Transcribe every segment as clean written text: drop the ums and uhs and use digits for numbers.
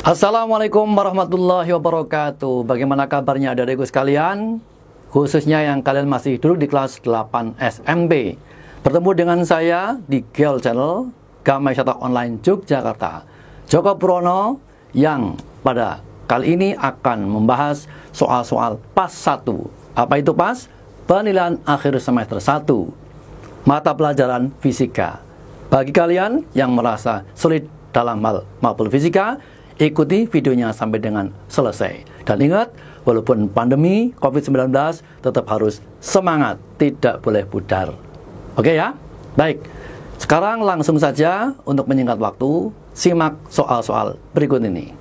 Assalamualaikum warahmatullahi wabarakatuh. Bagaimana kabarnya adik-adikku sekalian? Khususnya yang kalian masih duduk di kelas 8 SMP. Bertemu dengan saya di GEL Channel Gamai Wisata Online Yogyakarta, Joko Purwono, yang pada kali ini akan membahas soal-soal PAS 1. Apa itu PAS? Penilaian akhir semester 1 mata pelajaran fisika. Bagi kalian yang merasa sulit dalam hal maupun fisika, ikuti videonya sampai dengan selesai. Dan ingat, walaupun pandemi COVID-19, tetap harus semangat, tidak boleh pudar. Oke ya? Baik, sekarang langsung saja untuk menyingkat waktu, simak soal-soal berikut ini.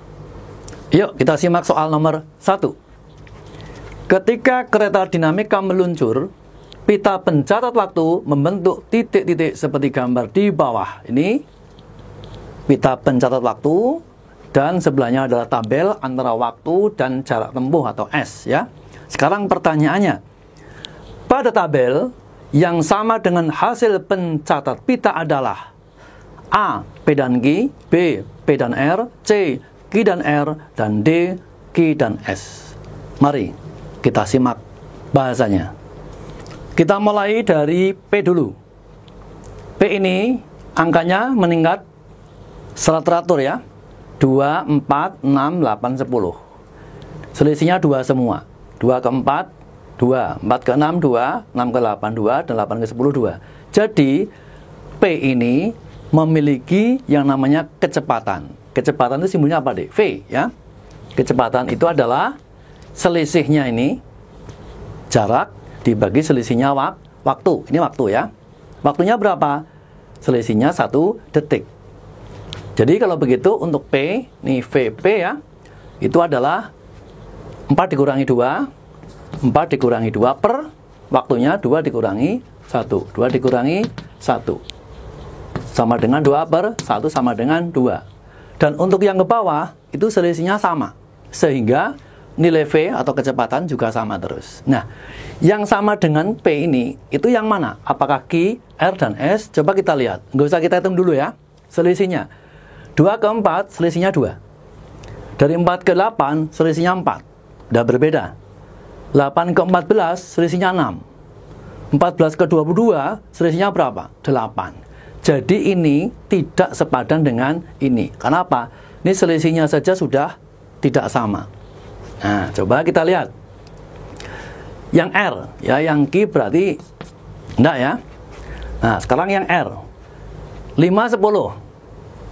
Yuk, kita simak soal nomor 1. Ketika kereta dinamika meluncur, pita pencatat waktu membentuk titik-titik seperti gambar di bawah. Ini pita pencatat waktu, dan sebelahnya adalah tabel antara waktu dan jarak tempuh atau S ya. Sekarang pertanyaannya, pada tabel yang sama dengan hasil pencatat pita adalah A. P dan Q, B. P dan R, C. Q dan R, dan D. Q dan S. Mari kita simak bahasanya. Kita mulai dari P dulu. P ini angkanya meningkat secara teratur ya. 2, 4, 6, 8, 10. Selisihnya 2 semua. 2 ke 4, 2. 4 ke 6, 2. 6 ke 8, 2. Dan 8 ke 10, 2. Jadi, P ini memiliki yang namanya kecepatan. Kecepatan itu simbolnya apa, Dek? V, ya. Kecepatan itu adalah selisihnya ini, jarak dibagi selisihnya waktu. Ini waktu, ya. Waktunya berapa? Selisihnya 1 detik. Jadi kalau begitu untuk P, nih VP ya, itu adalah 4 dikurangi 2, 4 dikurangi 2 per waktunya 2 dikurangi 1, 2 dikurangi 1. Sama dengan 2 per 1 sama dengan 2. Dan untuk yang ke bawah, itu selisihnya sama. Sehingga nilai V atau kecepatan juga sama terus. Nah, yang sama dengan P ini, itu yang mana? Apakah Q, R, dan S? Coba kita lihat. Nggak usah kita hitung dulu ya, selisihnya. 2 ke 4, selisihnya 2. Dari 4 ke 8, selisihnya 4. Udah berbeda. 8 ke 14, selisihnya 6. 14 ke 22, selisihnya berapa? 8. Jadi ini tidak sepadan dengan ini. Kenapa? Ini selisihnya saja sudah tidak sama. Nah, coba kita lihat. Yang R, ya, yang Q berarti enggak ya. Nah, sekarang yang R. 5, 10.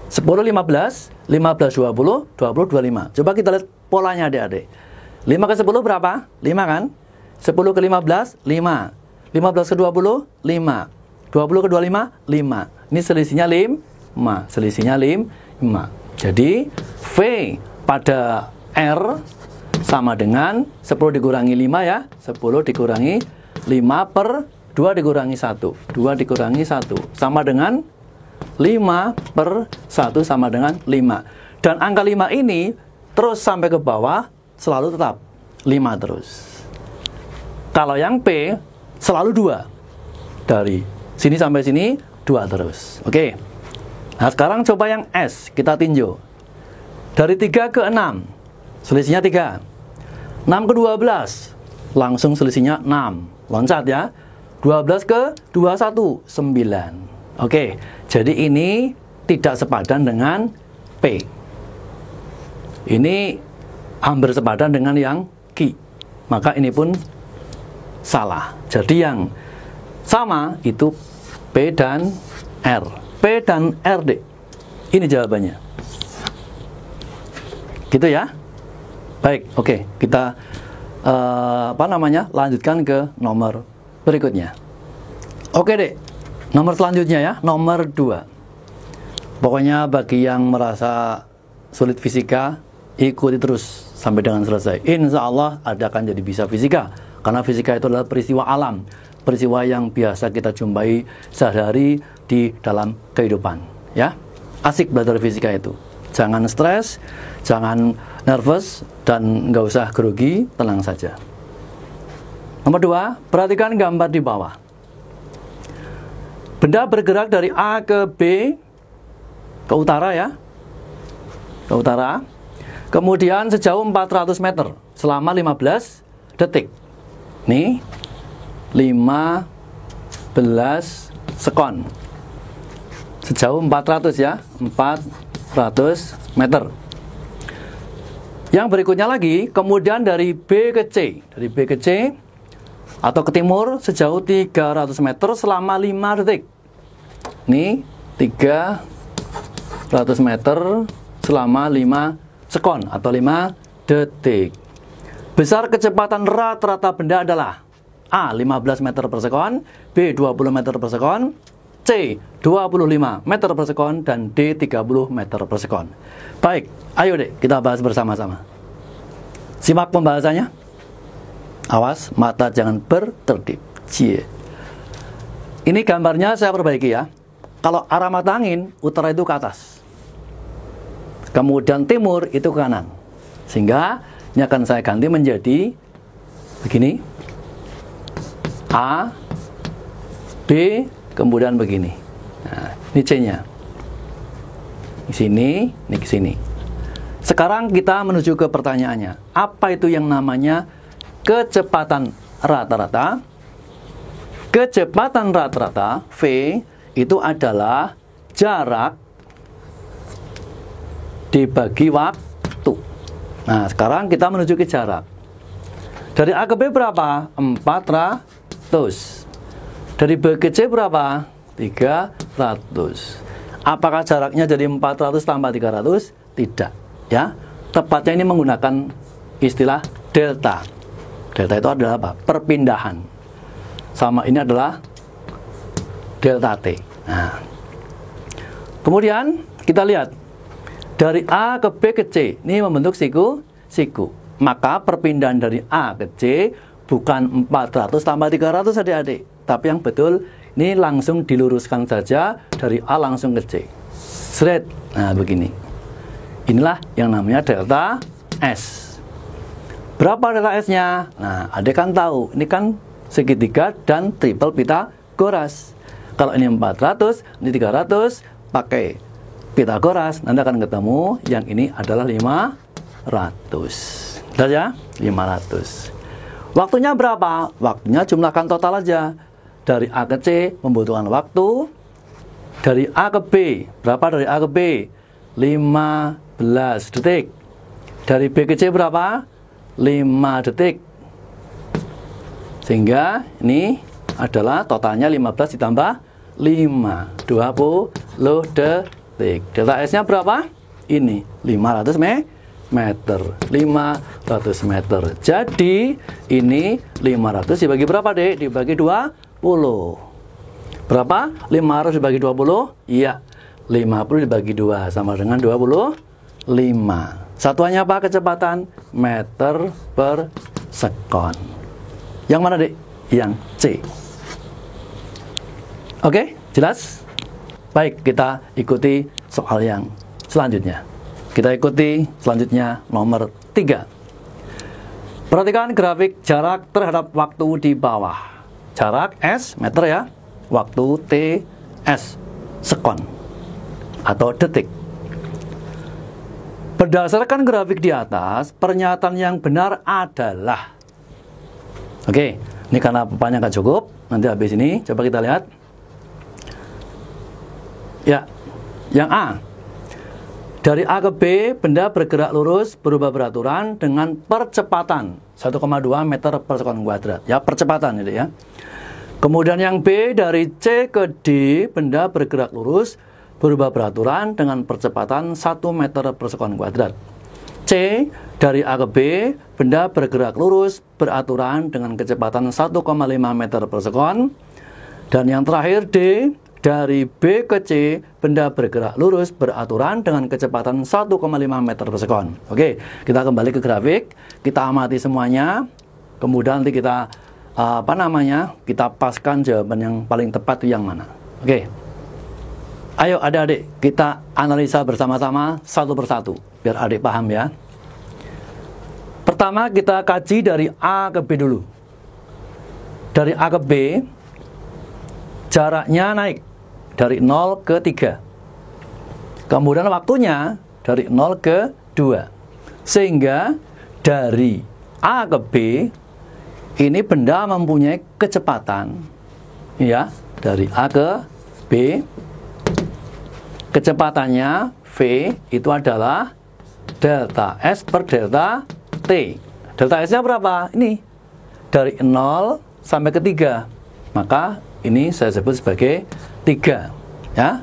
10, 15, 15, 20, 20, 25. Coba kita lihat polanya adik-adik. 5 ke 10 berapa? 5 kan? 10 ke 15, 5. 15 ke 20, 5. 20 ke 25, 5. Ini selisihnya 5. Selisihnya 5. Jadi, V pada R sama dengan 10 dikurangi 5 ya. 10 dikurangi 5 per 2 dikurangi 1. 2 dikurangi 1. Sama dengan 5 per 1 sama dengan 5. Dan angka 5 ini terus sampai ke bawah selalu tetap 5 terus. Kalau yang P selalu 2. Dari sini sampai sini 2 terus. Oke. Nah, sekarang coba yang S kita tinjau. Dari 3 ke 6, selisihnya 3. 6 ke 12, langsung selisihnya 6. Loncat ya. 12 ke 21, 9. Oke, jadi ini tidak sepadan dengan P. Ini hampir sepadan dengan yang Q. Maka ini pun salah. Jadi yang sama itu P dan R. P dan R, Dek. Ini jawabannya. Gitu ya. Baik, oke. Kita lanjutkan ke nomor berikutnya. Oke, Dek. Nomor selanjutnya ya, nomor 2. Pokoknya bagi yang merasa sulit fisika, ikuti terus sampai dengan selesai. Insya Allah Anda akan jadi bisa fisika. Karena fisika itu adalah peristiwa alam. Peristiwa yang biasa kita jumpai sehari-hari di dalam kehidupan. Ya, asik belajar fisika itu. Jangan stres, jangan nervous, dan nggak usah grogi, tenang saja. Nomor 2, perhatikan gambar di bawah. Benda bergerak dari A ke B, ke utara ya, ke utara. Kemudian sejauh 400 meter selama 15 detik. Nih, 15 sekon. Sejauh 400 ya, 400 meter. Yang berikutnya lagi, kemudian dari B ke C. Dari B ke C atau ke timur sejauh 300 meter selama 5 detik. Nih, 300 meter selama 5 sekon atau 5 detik. Besar kecepatan rata-rata benda adalah A. 15 meter per sekon, B. 20 meter per sekon, C. 25 meter per sekon, dan D. 30 meter per sekon. Baik, ayo deh kita bahas bersama-sama. Simak pembahasannya. Awas, mata jangan berkedip. Cie. Ini gambarnya saya perbaiki ya. Kalau arah mata angin, utara itu ke atas. Kemudian timur itu ke kanan. Sehingga ini akan saya ganti menjadi begini. A, B, kemudian begini. Nah, ini C-nya. Di sini, ini ke sini. Sekarang kita menuju ke pertanyaannya. Apa itu yang namanya kecepatan rata-rata? Kecepatan rata-rata, V, itu adalah jarak dibagi waktu. Nah, sekarang kita menuju ke jarak. Dari A ke B berapa? 400. Dari B ke C berapa? 300. Apakah jaraknya jadi 400 tambah 300? Tidak, ya. Tepatnya ini menggunakan istilah delta. Delta itu adalah apa? Perpindahan. Sama ini adalah delta T. Nah, kemudian kita lihat dari A ke B ke C, ini membentuk siku. Maka perpindahan dari A ke C bukan 400 tambah 300 adik-adik. Tapi yang betul, ini langsung diluruskan saja dari A langsung ke C. Seret. Nah, begini. Inilah yang namanya delta S. Berapa delta S-nya? Nah, adik kan tahu, ini kan segitiga dan triple Pythagoras. Kalau ini 400, ini 300, pakai Pythagoras, nanti akan ketemu yang ini adalah 500. Sudah ya? 500. Waktunya berapa? Waktunya jumlahkan total aja. Dari A ke C membutuhkan waktu. Dari A ke B, berapa dari A ke B? 15 detik. Dari B ke C berapa? 5 detik. Sehingga ini adalah totalnya 15 ditambah 5, 20 detik. Delta S-nya berapa? Ini 500 meter. 500 meter. Jadi ini 500 dibagi berapa, Dek? Dibagi 20. Berapa? 500 dibagi 20? Iya. 50 dibagi 2 sama dengan 25. Satuannya apa kecepatan? Meter per sekon. Yang mana, Dek? Yang C. Oke, jelas? Baik, kita ikuti soal yang selanjutnya. Kita ikuti selanjutnya nomor 3. Perhatikan grafik jarak terhadap waktu di bawah. Jarak S, meter ya. Waktu T, S, sekon. Atau detik. Berdasarkan grafik di atas, pernyataan yang benar adalah. Oke, ini karena papannya nggak cukup. Nanti habis ini, coba kita lihat. Ya, yang A. Dari A ke B, benda bergerak lurus berubah beraturan dengan percepatan 1,2 meter per sekon kuadrat. Ya, percepatan itu ya. Kemudian yang B, dari C ke D, benda bergerak lurus berubah beraturan dengan percepatan 1 meter per sekon kuadrat. C, dari A ke B, benda bergerak lurus beraturan dengan kecepatan 1,5 meter per sekon. Dan yang terakhir D, dari B ke C, benda bergerak lurus beraturan dengan kecepatan 1,5 meter per sekon. Oke, kita kembali ke grafik, kita amati semuanya, kemudian nanti kita kita paskan jawaban yang paling tepat itu yang mana. Oke, ayo adik-adik, kita analisa bersama-sama satu persatu, biar adik paham ya. Pertama kita kaji dari A ke B dulu. Dari A ke B, jaraknya naik dari 0 ke 3. Kemudian waktunya dari 0 ke 2. Sehingga dari A ke B ini benda mempunyai kecepatan, ya, dari A ke B. Kecepatannya V itu adalah delta S per delta T. Delta S-nya berapa? Ini dari 0 sampai ke 3. Maka ini saya sebut sebagai 3, ya.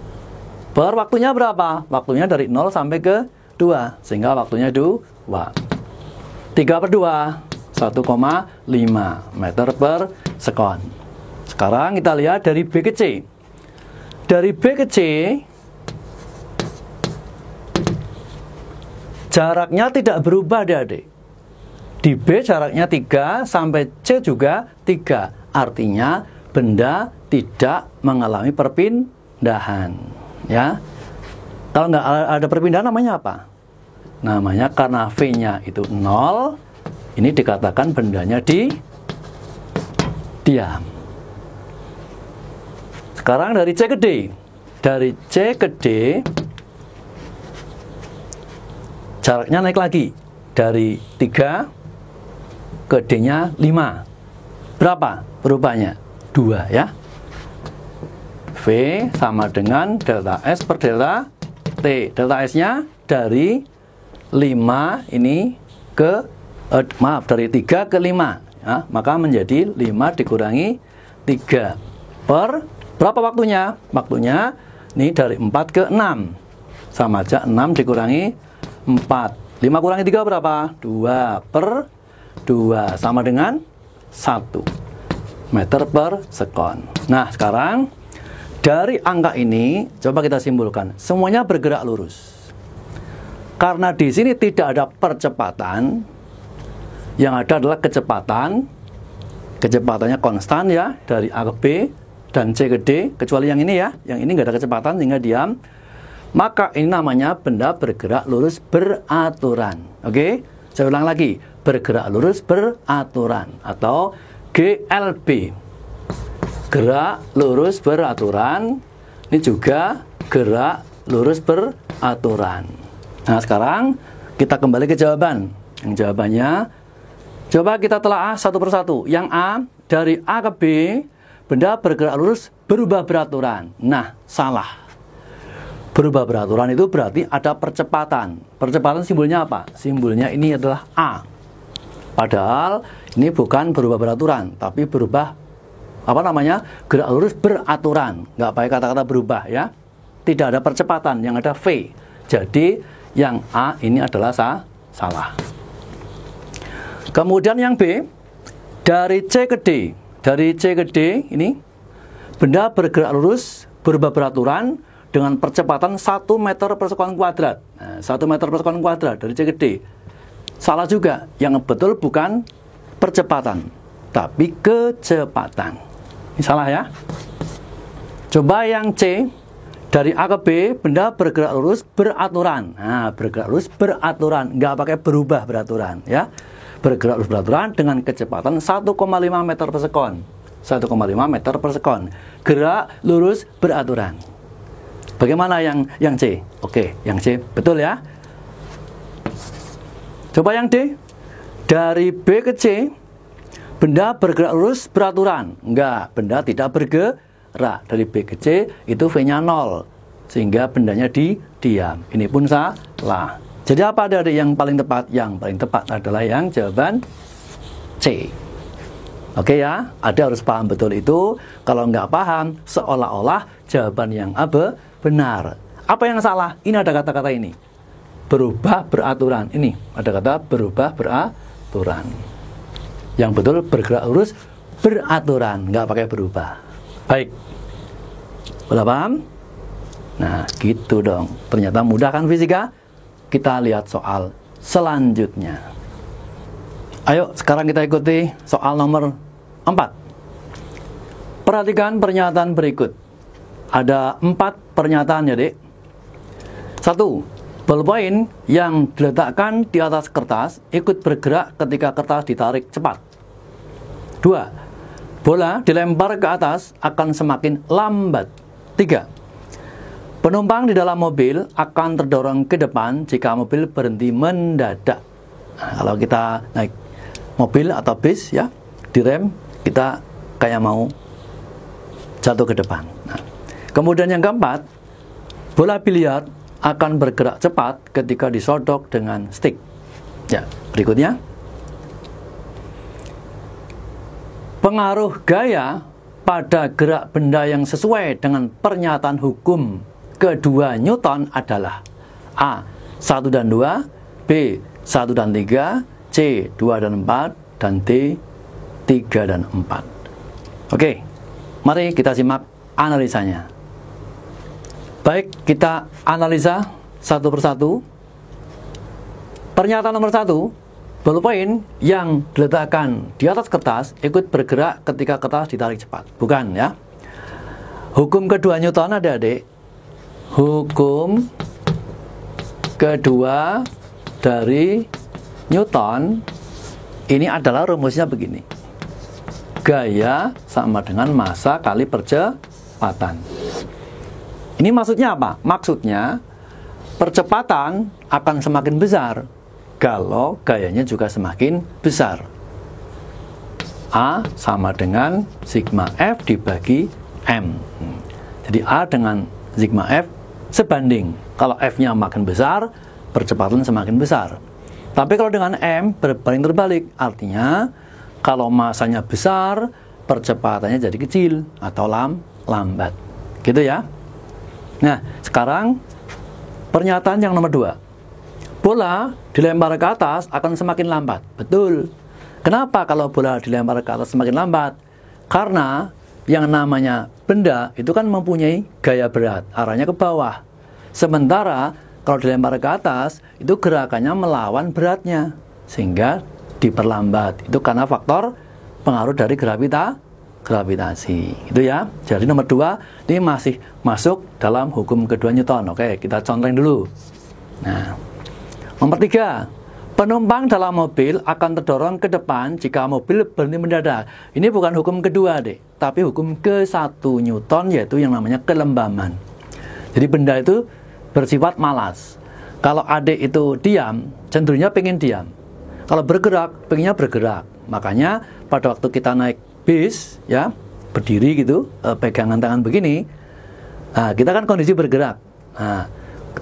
Per waktunya berapa? Waktunya dari 0 sampai ke 2, sehingga waktunya 2. 3 per 2, 1,5 meter per sekon. Sekarang kita lihat dari B ke C. Dari B ke C, jaraknya tidak berubah, adik-adik. Di B jaraknya 3, sampai C juga 3. Artinya benda tidak mengalami perpindahan, ya. Kalau nggak ada perpindahan namanya apa? Namanya karena V-nya itu 0, ini dikatakan bendanya diam. Sekarang dari C ke D. Dari C ke D, jaraknya naik lagi. Dari 3 ke D-nya 5. Berapa perubahannya? 2, ya. V sama dengan delta S per delta T. Delta S-nya dari 5 ini ke dari 3 ke 5, ya. Maka menjadi 5 dikurangi 3 per berapa waktunya? Waktunya ini dari 4 ke 6. Sama aja 6 dikurangi 4. 5 kurangi 3 berapa? 2 per 2 sama dengan 1 meter per sekon. Nah, sekarang dari angka ini coba kita simpulkan. Semuanya bergerak lurus. Karena di sini tidak ada percepatan, yang ada adalah kecepatan. Kecepatannya konstan, ya, dari A ke B dan C ke D, kecuali yang ini, ya. Yang ini nggak ada kecepatan sehingga diam. Maka ini namanya benda bergerak lurus beraturan. Oke? Saya ulang lagi. Bergerak lurus beraturan atau GLB. Gerak lurus beraturan. Ini juga gerak lurus beraturan. Nah, sekarang kita kembali ke jawaban. Yang jawabannya, coba kita telaah satu persatu. Yang A, dari A ke B, benda bergerak lurus berubah beraturan. Nah, salah. Berubah beraturan itu berarti ada percepatan. Percepatan simbolnya apa? Simbolnya ini adalah A. Padahal ini bukan berubah beraturan, tapi berubah gerak lurus beraturan. Nggak pakai kata-kata berubah, ya. Tidak ada percepatan, yang ada V. Jadi yang A ini adalah salah. Kemudian yang B, dari C ke D. Dari C ke D ini benda bergerak lurus berubah beraturan dengan percepatan 1 meter per sekon kuadrat. Nah, 1 meter per sekon kuadrat dari C ke D. Salah juga, yang betul bukan percepatan, tapi kecepatan. Ini salah, ya. Coba yang C, dari A ke B, benda bergerak lurus beraturan. Nah, bergerak lurus beraturan, nggak pakai berubah beraturan, ya. Bergerak lurus beraturan dengan kecepatan 1,5 meter per sekon. 1,5 meter per sekon. Gerak lurus beraturan. Bagaimana yang C? Oke, yang C betul, ya. Coba yang D. Dari B ke C, benda bergerak lurus beraturan. Enggak, benda tidak bergerak. Dari B ke C itu V-nya 0, sehingga bendanya diam. Ini pun salah. Jadi apa dari yang paling tepat? Yang paling tepat adalah yang jawaban C. Oke, ya, ada harus paham betul itu. Kalau nggak paham, seolah-olah jawaban yang A benar. Apa yang salah? Ini ada kata-kata ini. Berubah beraturan. Ini ada kata berubah beraturan. Yang betul bergerak lurus beraturan, nggak pakai berubah. Baik. Udah paham? Nah, gitu dong. Ternyata mudah kan fisika? Kita lihat soal selanjutnya. Ayo, sekarang kita ikuti soal nomor 4. Perhatikan pernyataan berikut. Ada 4 pernyataan, ya, Dek. 1. Ballpoint yang diletakkan di atas kertas ikut bergerak ketika kertas ditarik cepat. 2. Bola dilempar ke atas akan semakin lambat. 3. Penumpang di dalam mobil akan terdorong ke depan jika mobil berhenti mendadak. Nah, kalau kita naik mobil atau bis ya, direm, kita kayak mau jatuh ke depan. Nah, kemudian yang keempat, bola biliar akan bergerak cepat ketika disodok dengan stick. Ya, berikutnya. Pengaruh gaya pada gerak benda yang sesuai dengan pernyataan hukum kedua Newton adalah A. 1 dan 2, B. 1 dan 3, C. 2 dan 4, dan D. 3 dan 4. Oke, mari kita simak analisanya. Baik, kita analisa satu persatu. Pernyataan nomor 1, bolpoin yang diletakkan di atas kertas ikut bergerak ketika kertas ditarik cepat. Bukan ya. Hukum kedua Newton, adik-adik. Hukum kedua dari Newton ini adalah rumusnya begini. Gaya sama dengan massa kali percepatan. Ini maksudnya apa? Maksudnya percepatan akan semakin besar kalau gayanya juga semakin besar. A sama dengan sigma F dibagi M. Jadi A dengan sigma F sebanding. Kalau F-nya makin besar, percepatan semakin besar. Tapi kalau dengan M berbanding terbalik, artinya kalau massanya besar, percepatannya jadi kecil atau lambat. Gitu ya. Nah, sekarang pernyataan yang nomor 2. Bola dilempar ke atas akan semakin lambat. Betul. Kenapa kalau bola dilempar ke atas semakin lambat? Karena yang namanya benda itu kan mempunyai gaya berat, arahnya ke bawah. Sementara kalau dilempar ke atas, itu gerakannya melawan beratnya, sehingga diperlambat. Itu karena faktor pengaruh dari gravitasi. Itu ya. Jadi nomor 2 ini masih masuk dalam hukum kedua Newton. Oke, kita contohin dulu. Nah, nomor 3, penumpang dalam mobil akan terdorong ke depan jika mobil berhenti mendadak. Ini bukan hukum kedua, Dek, tapi hukum ke-1 Newton, yaitu yang namanya kelembaman. Jadi benda itu bersifat malas. Kalau adik itu diam, cenderungnya pengen diam. Kalau bergerak, pengennya bergerak. Makanya pada waktu kita naik bis, ya, berdiri gitu, pegangan tangan begini, nah, kita kan kondisi bergerak. Nah,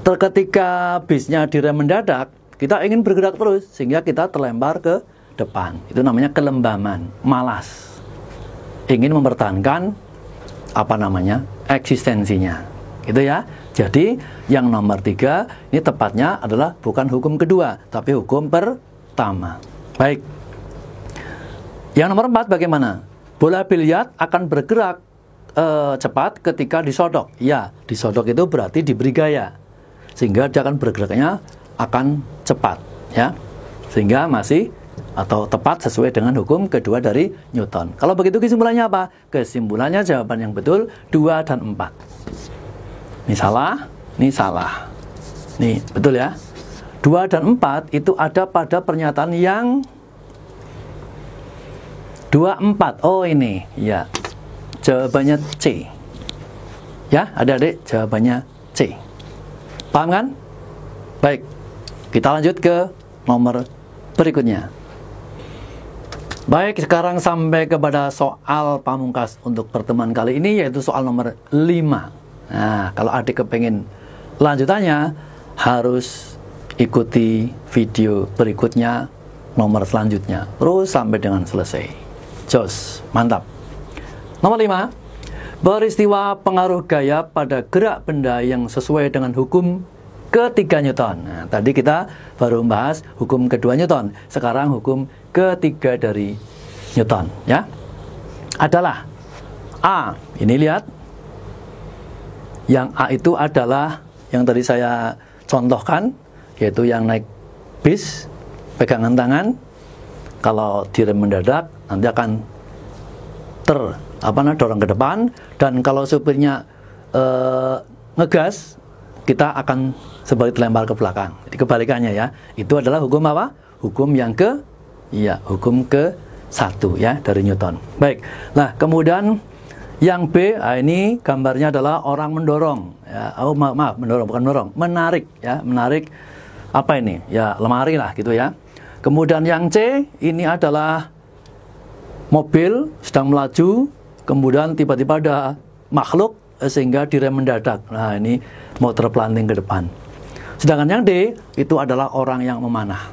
ketika bisnya direm mendadak, kita ingin bergerak terus sehingga kita terlempar ke depan. Itu namanya kelembaman, malas. Ingin mempertahankan eksistensinya. Gitu ya. Jadi yang nomor 3 ini tepatnya adalah bukan hukum kedua, tapi hukum pertama. Baik. Yang nomor 4 bagaimana? Bola biliar akan bergerak cepat ketika disodok. Ya, disodok itu berarti diberi gaya, sehingga dia akan bergeraknya akan cepat, ya, sehingga masih atau tepat sesuai dengan hukum kedua dari Newton. Kalau begitu kesimpulannya apa? Kesimpulannya jawaban yang betul 2 dan 4. Ini salah, ini salah. Nih, betul ya. 2 dan 4 itu ada pada pernyataan yang 24. Oh, ini, ya. Jawabannya C. Ya, adik-adik, jawabannya C. Paham kan? Baik, kita lanjut ke nomor berikutnya. Baik, sekarang sampai kepada soal pamungkas untuk pertemuan kali ini, yaitu soal nomor 5. Nah, kalau adik kepengen lanjutannya, harus ikuti video berikutnya, nomor selanjutnya, terus sampai dengan selesai. Jos, mantap. Nomor 5, peristiwa pengaruh gaya pada gerak benda yang sesuai dengan hukum ketiga Newton. Nah, tadi kita baru membahas hukum kedua Newton. Sekarang hukum ketiga dari Newton, ya. Adalah A. Ini lihat. Yang A itu adalah yang tadi saya contohkan, yaitu yang naik bis, pegangan tangan. Kalau direm mendadak, nanti akan dorong ke depan, dan kalau supirnya ngegas, kita akan sebagai terlempar ke belakang. Jadi kebalikannya ya. Itu adalah hukum apa? Hukum yang hukum ke-1 ya dari Newton. Baik. Nah, kemudian yang B, ini gambarnya adalah orang mendorong ya. Oh, maaf, mendorong bukan mendorong, menarik ya, menarik apa ini? Ya, lemari lah gitu ya. Kemudian yang C, ini adalah mobil sedang melaju, kemudian tiba-tiba ada makhluk sehingga direm mendadak. Nah, ini mau terpelanting ke depan. Sedangkan yang D, itu adalah orang yang memanah.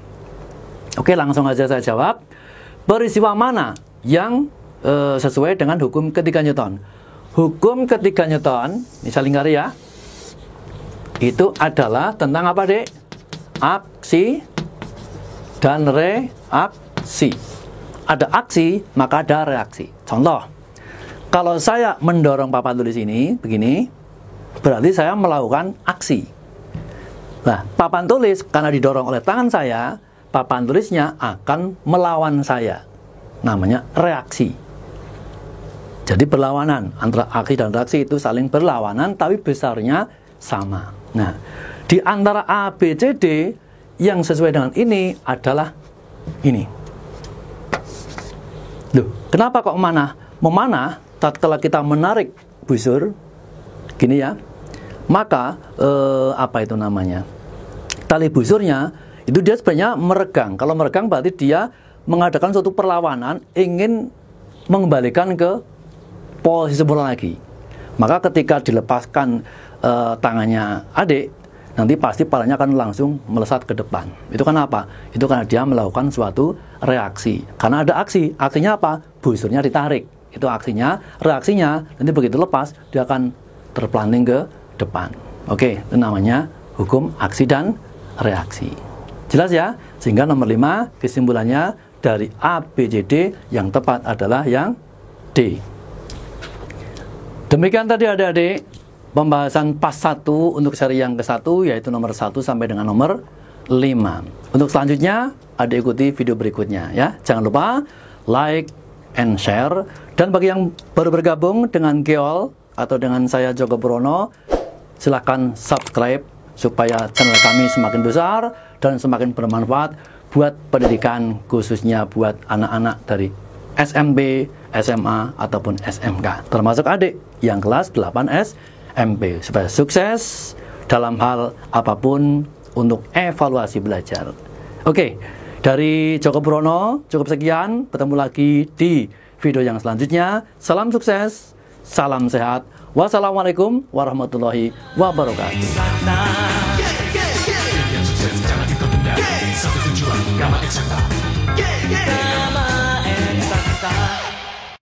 Oke, langsung aja saya jawab. Peristiwa mana yang sesuai dengan hukum ketiga Newton? Hukum ketiga Newton, ini saya lingkari ya, itu adalah tentang apa, Dek? Aksi dan reaksi. Ada aksi, maka ada reaksi. Contoh, kalau saya mendorong papan tulis ini, begini, berarti saya melakukan aksi. Nah, papan tulis karena didorong oleh tangan saya, papan tulisnya akan melawan saya. Namanya reaksi. Jadi berlawanan, antara aksi dan reaksi itu saling berlawanan, tapi besarnya sama. Nah, di antara A, B, C, D, yang sesuai dengan ini adalah ini. Loh, kenapa kok memanah? Memanah, tatkala kita menarik busur, gini ya, maka, apa itu namanya? Tali busurnya, itu dia sebenarnya meregang. Kalau meregang berarti dia mengadakan suatu perlawanan, ingin mengembalikan ke posisi semula lagi. Maka ketika dilepaskan tangannya adik, nanti pasti palanya akan langsung melesat ke depan. Itu kan apa? Itu karena dia melakukan suatu reaksi. Karena ada aksi. Aksinya apa? Busurnya ditarik. Itu aksinya. Reaksinya, nanti begitu lepas, dia akan terpelanting ke depan. Oke, itu namanya hukum aksi dan reaksi. Jelas ya? Sehingga nomor 5 kesimpulannya dari A, B, C, D yang tepat adalah yang D. Demikian tadi adik-adik pembahasan pas 1 untuk seri yang ke-1, yaitu nomor 1 sampai dengan nomor 5. Untuk selanjutnya, adik ikuti video berikutnya ya. Jangan lupa like and share. Dan bagi yang baru bergabung dengan Geol atau dengan saya Joko Brono, silahkan subscribe supaya channel kami semakin besar dan semakin bermanfaat buat pendidikan, khususnya buat anak-anak dari SMP, SMA, ataupun SMK, termasuk adik yang kelas 8 SMP, supaya sukses dalam hal apapun untuk evaluasi belajar. Oke, dari Joko Brono cukup sekian, bertemu lagi di video yang selanjutnya. Salam sukses, salam sehat. Wassalamualaikum warahmatullahi wabarakatuh.